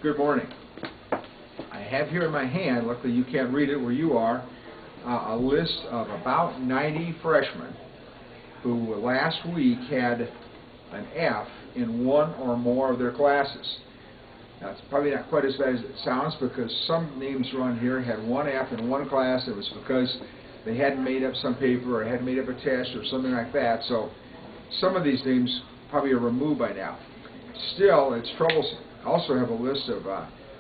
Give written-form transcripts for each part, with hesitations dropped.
Good morning. I have here in my hand, luckily you can't read it where you are, a list of about 90 freshmen who last week had an F in one or more of their classes. Now, it's probably not quite as bad as it sounds, because some names around here had one F in one class. It was because they hadn't made up some paper or hadn't made up a test or something like that. So some of these names probably are removed by now. Still, it's troublesome. I also have a list of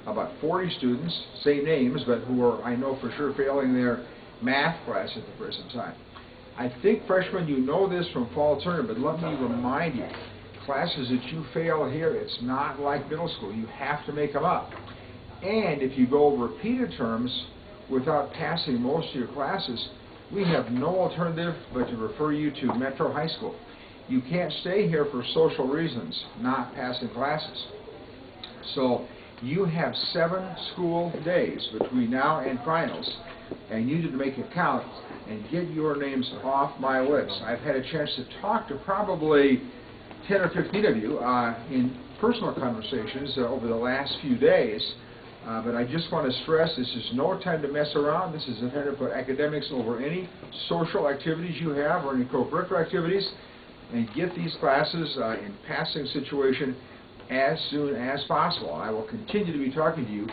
about 40 students, same names, but who are, I know for sure, failing their math class at the present time. I think, freshmen, you know this from fall term, but let me remind you, classes that you fail here, it's not like middle school. You have to make them up. And if you go repeated terms without passing most of your classes, we have no alternative but to refer you to Metro High School. You can't stay here for social reasons, not passing classes. So you have 7 school days between now and finals, and you need to make it count and get your names off my list. I've had a chance to talk to probably 10 or 15 of you in personal conversations over the last few days, but I just want to stress this is no time to mess around. This is a time to put academics over any social activities you have or any co-curricular activities, and get these classes in passing situation as soon as possible. I will continue to be talking to you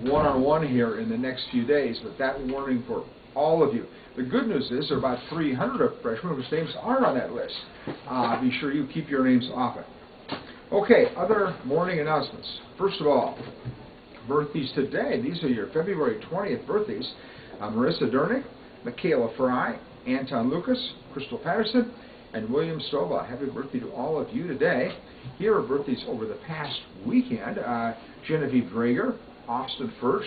one-on-one here in the next few days, but that warning for all of you. The good news is there are about 300 of freshmen whose names aren't on that list. Be sure you keep your names off it. Okay, other morning announcements. First of all, birthdays today. These are your February 20th birthdays. Marissa Durnick, Michaela Fry, Anton Lucas, Crystal Patterson, and William Stovall. Happy birthday to all of you today. Here are birthdays over the past weekend. Genevieve Drager, Austin Furch,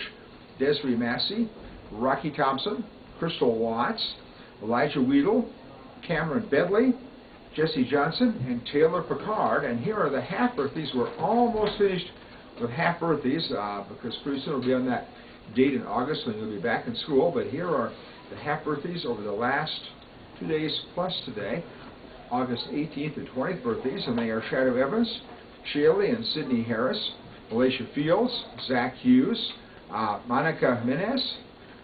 Desiree Massey, Rocky Thompson, Crystal Watts, Elijah Weedle, Cameron Bedley, Jesse Johnson, and Taylor Picard. And here are the half birthdays. We're almost finished with half birthdays because pretty soon we'll be on that date in August when you'll be back in school. But here are the half birthdays over the last 2 days plus today. August 18th and 20th birthdays, and they are Shadow Evans, Shaylee and Sydney Harris, Alicia Fields, Zach Hughes, Monica Jimenez,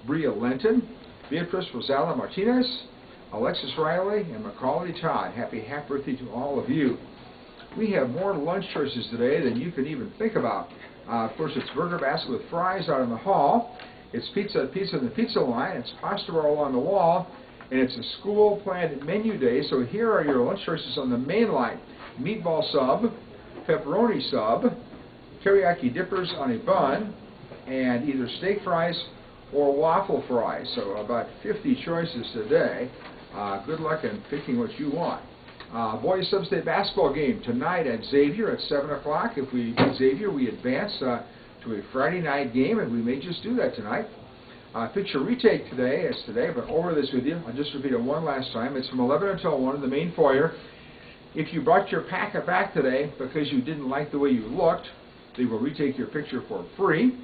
Bria Lenton, Beatrice Rosella Martinez, Alexis Riley, and Macaulay Todd. Happy half birthday to all of you. We have more lunch choices today than you can even think about. Of course, it's burger basket with fries out in the hall. It's pizza in the pizza line. It's pasta roll on the wall. And it's a school-planned menu day, so here are your lunch choices on the main line. Meatball sub, pepperoni sub, teriyaki dippers on a bun, and either steak fries or waffle fries. So about 50 choices today. Good luck in picking what you want. Boys Sub-State basketball game tonight at Xavier at 7 o'clock. If we beat Xavier, we advance to a Friday night game, and we may just do that tonight. Picture retake today, but over this with you. I'll just repeat it one last time. It's from 11 until 1 in the main foyer. If you brought your packet back today because you didn't like the way you looked, they will retake your picture for free.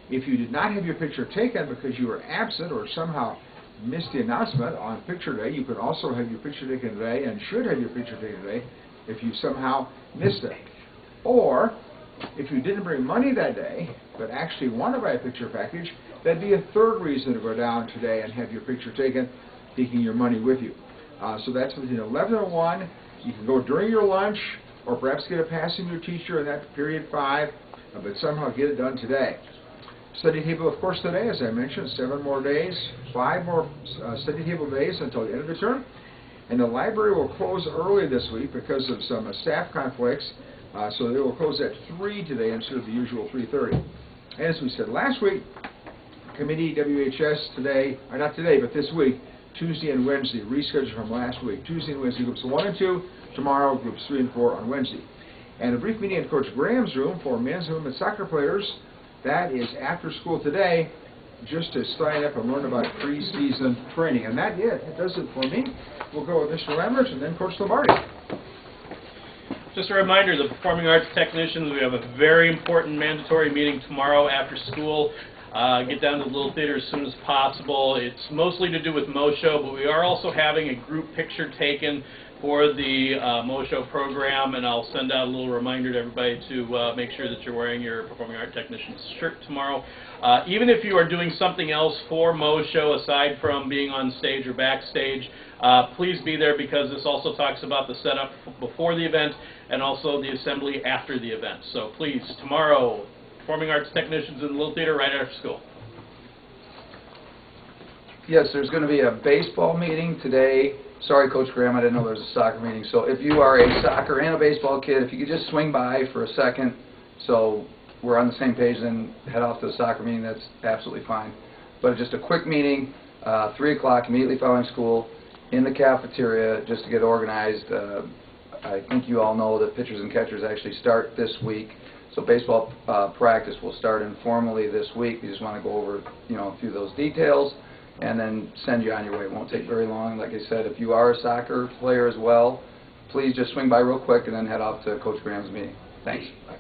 If you did not have your picture taken because you were absent or somehow missed the announcement on picture day, you could also have your picture taken today and should have your picture taken today if you somehow missed it. Or, if you didn't bring money that day, but actually want to buy a picture package, that'd be a third reason to go down today and have your picture taken, taking your money with you. So that's between 11 and 1. You can go during your lunch, or perhaps get a pass from your teacher in that period 5, but somehow get it done today. Study table, of course, today, as I mentioned, 7 more days, 5 more study table days until the end of the term. And the library will close early this week because of some staff conflicts. So they will close at 3 today instead of the usual 3:30. And as we said last week, committee WHS today, or not today, but this week, Tuesday and Wednesday, rescheduled from last week. Tuesday and Wednesday, groups 1 and 2, tomorrow, groups 3 and 4 on Wednesday. And a brief meeting in Coach Graham's room for men's and women's soccer players. That is after school today, just to sign up and learn about pre-season training. And that does it for me. We'll go with Mr. Lammers and then Coach Lombardi. Just a reminder, the Performing Arts Technicians, we have a very important mandatory meeting tomorrow after school. get down to the Little Theater as soon as possible. It's mostly to do with Mo-Show, but we are also having a group picture taken for the Mo-Show program, and I'll send out a little reminder to everybody to make sure that you're wearing your Performing Art Technician's shirt tomorrow. Even if you are doing something else for Mo-Show aside from being on stage or backstage, please be there, because this also talks about the setup before the event and also the assembly after the event. So please, tomorrow, Performing Arts Technicians in the Little Theater right after school. Yes, there's going to be a baseball meeting today. Sorry, Coach Graham, I didn't know there was a soccer meeting. So if you are a soccer and a baseball kid, if you could just swing by for a second so we're on the same page, then head off to the soccer meeting, that's absolutely fine. But just a quick meeting, 3 o'clock, immediately following school, in the cafeteria, just to get organized. I think you all know that pitchers and catchers actually start this week. So baseball practice will start informally this week. We just want to go over, a few of those details and then send you on your way. It won't take very long. Like I said, if you are a soccer player as well, please just swing by real quick and then head off to Coach Graham's meeting. Thanks. Bye.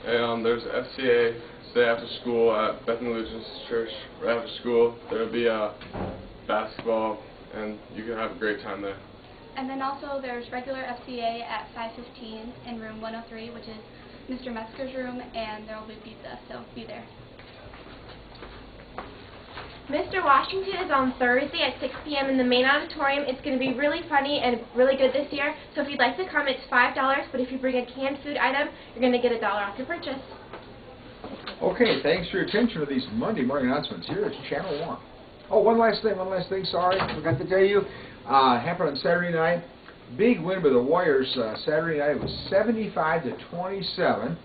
Hey, there's FCA today after school at Bethany Lutheran's Church right after school. There'll be basketball, and you can have a great time there. And then also there's regular FCA at 5:15 in room 103, which is Mr. Metzger's room, and there will be pizza, so be there. Mr. Washington is on Thursday at 6 p.m. in the main auditorium. It's going to be really funny and really good this year, so if you'd like to come, it's $5, but if you bring a canned food item, you're going to get $1 off your purchase. Okay, thanks for your attention to these Monday morning announcements. Here is Channel 1. Oh, one last thing, sorry, forgot to tell you. Happened on Saturday night. Big win by the Warriors Saturday night. It was 75-27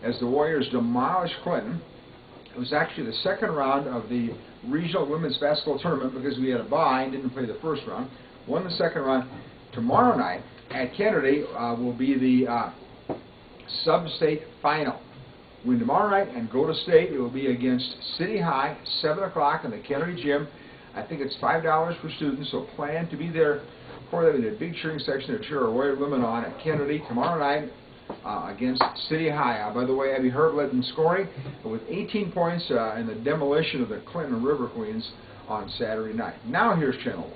as the Warriors demolished Clinton. It was actually the second round of the regional women's basketball tournament because we had a bye, didn't play the first round. Won the second round. Tomorrow night at Kennedy will be the sub-state final. Win tomorrow night and go to state. It will be against City High, 7 o'clock in the Kennedy Gym. I think it's $5 for students, so plan to be there for that. We did a big cheering section to cheer our Warrior women on at Kennedy tomorrow night against City High. By the way, Abby Herb led in scoring with 18 points in the demolition of the Clinton River Queens on Saturday night. Now here's Channel 1.